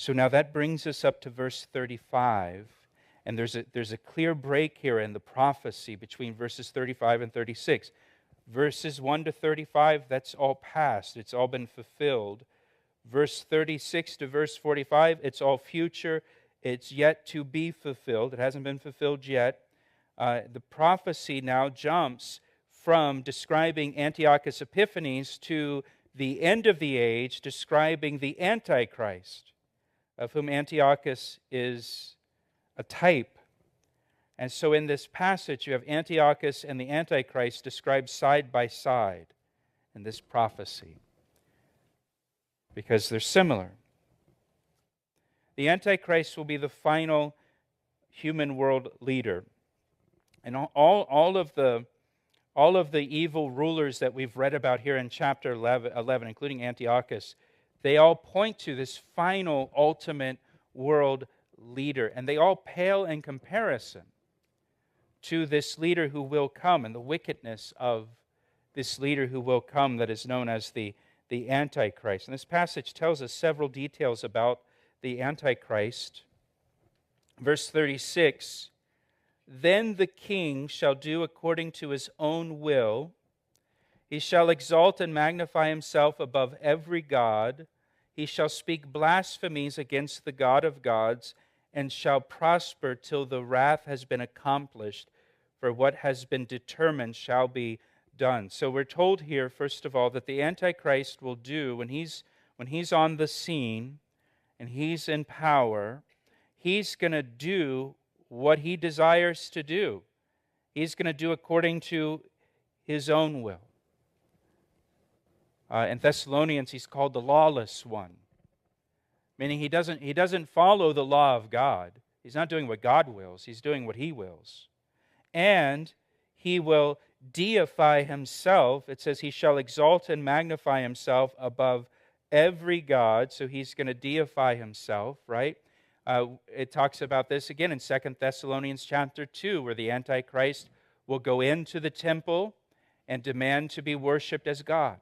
So now that brings us up to verse 35, and there's a clear break here in the prophecy between verses 35 and 36. Verses 1 to 35, that's all past. It's all been fulfilled. Verse 36 to verse 45, it's all future. It's yet to be fulfilled. It hasn't been fulfilled yet. The prophecy now jumps from describing Antiochus Epiphanes to the end of the age, describing the Antichrist, of whom Antiochus is a type. And so in this passage, you have Antiochus and the Antichrist described side by side in this prophecy, because they're similar. The Antichrist will be the final human world leader. And all of the evil rulers that we've read about here in chapter 11, including Antiochus, they all point to this final, ultimate world leader. And they all pale in comparison to this leader who will come and the wickedness of this leader who will come that is known as the Antichrist. And this passage tells us several details about the Antichrist. Verse 36, "Then the king shall do according to his own will. He shall exalt and magnify himself above every god. He shall speak blasphemies against the God of gods, and shall prosper till the wrath has been accomplished, for what has been determined shall be done." So we're told here, first of all, that the Antichrist will do, when he's on the scene and he's in power, he's going to do what he desires to do. He's going to do according to his own will. In Thessalonians, he's called the lawless one, meaning he doesn't follow the law of God. He's not doing what God wills. He's doing what he wills. And he will deify himself. It says he shall exalt and magnify himself above every god. So he's going to deify himself, right? It talks about this again in 2 Thessalonians chapter 2, where the Antichrist will go into the temple and demand to be worshipped as God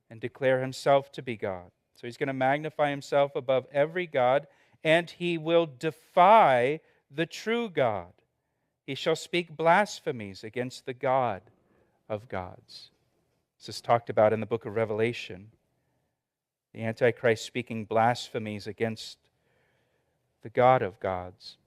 and declare himself to be God. So he's going to magnify himself above every god, and he will defy the true God. He shall speak blasphemies against the God of gods. This is talked about in the book of Revelation. The Antichrist speaking blasphemies against the God of gods.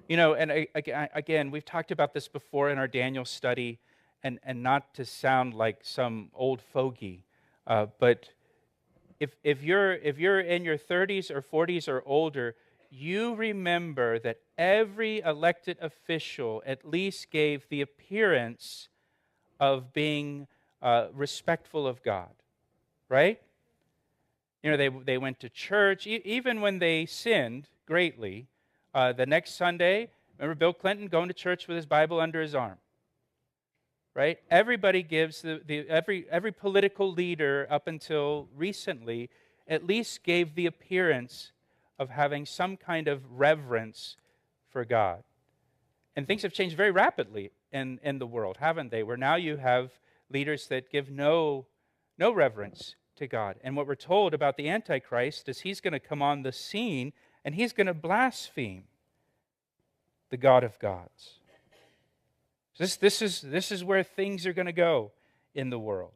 You know, and again, we've talked about this before in our Daniel study, and not to sound like some old fogey, but if you're in your 30s or 40s or older, you remember that every elected official at least gave the appearance of being respectful of God, right? You know, they went to church, even when they sinned greatly. The next Sunday, remember Bill Clinton going to church with his Bible under his arm, right? Everybody gives, every political leader up until recently at least gave the appearance of having some kind of reverence for God. And things have changed very rapidly in the world, haven't they? Where now you have leaders that give no reverence to God. And what we're told about the Antichrist is he's going to come on the scene and he's going to blaspheme the God of gods. This is where things are going to go in the world.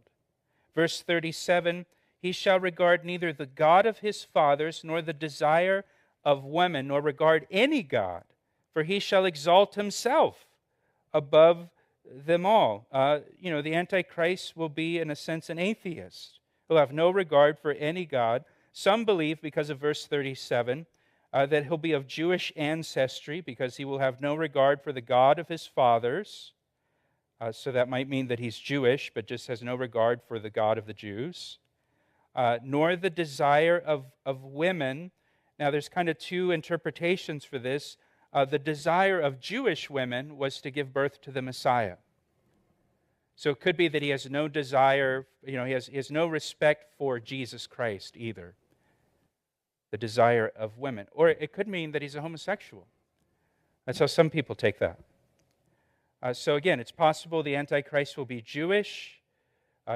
Verse 37, "He shall regard neither the God of his fathers, nor the desire of women, nor regard any God, for he shall exalt himself above them all." The Antichrist will be, in a sense, an atheist. He'll have no regard for any God. Some believe, because of verse 37, that he'll be of Jewish ancestry, because he will have no regard for the God of his fathers. So that might mean that he's Jewish, but just has no regard for the God of the Jews. Nor the desire of women. Now, there's kind of two interpretations for this. The desire of Jewish women was to give birth to the Messiah. So it could be that he has no desire, he has no respect for Jesus Christ either. The desire of women. Or it could mean that he's a homosexual. That's how some people take that. So again, it's possible the Antichrist will be Jewish,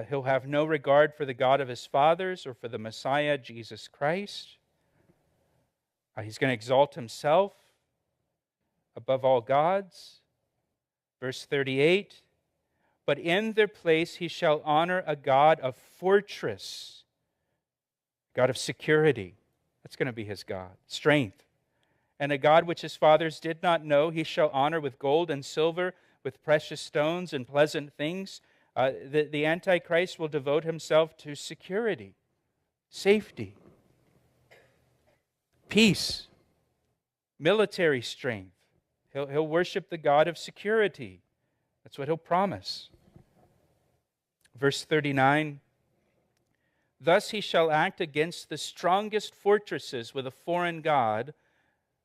He'll have no regard for the God of his fathers or for the Messiah, Jesus Christ. He's going to exalt himself above all gods. Verse 38, but in their place he shall honor a God of fortress, God of security. That's going to be his God. Strength. And a God which his fathers did not know, he shall honor with gold and silver, with precious stones and pleasant things. The Antichrist will devote himself to security, safety, peace, military strength. He'll worship the God of security. That's what he'll promise. Verse 39, thus he shall act against the strongest fortresses with a foreign god,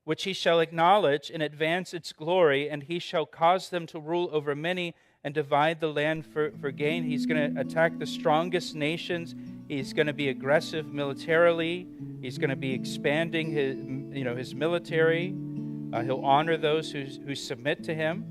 which he shall acknowledge and advance its glory, and he shall cause them to rule over many and divide the land for gain. He's going to attack the strongest nations. He's going to be aggressive militarily. He's going to be expanding his military. He'll honor those who submit to him.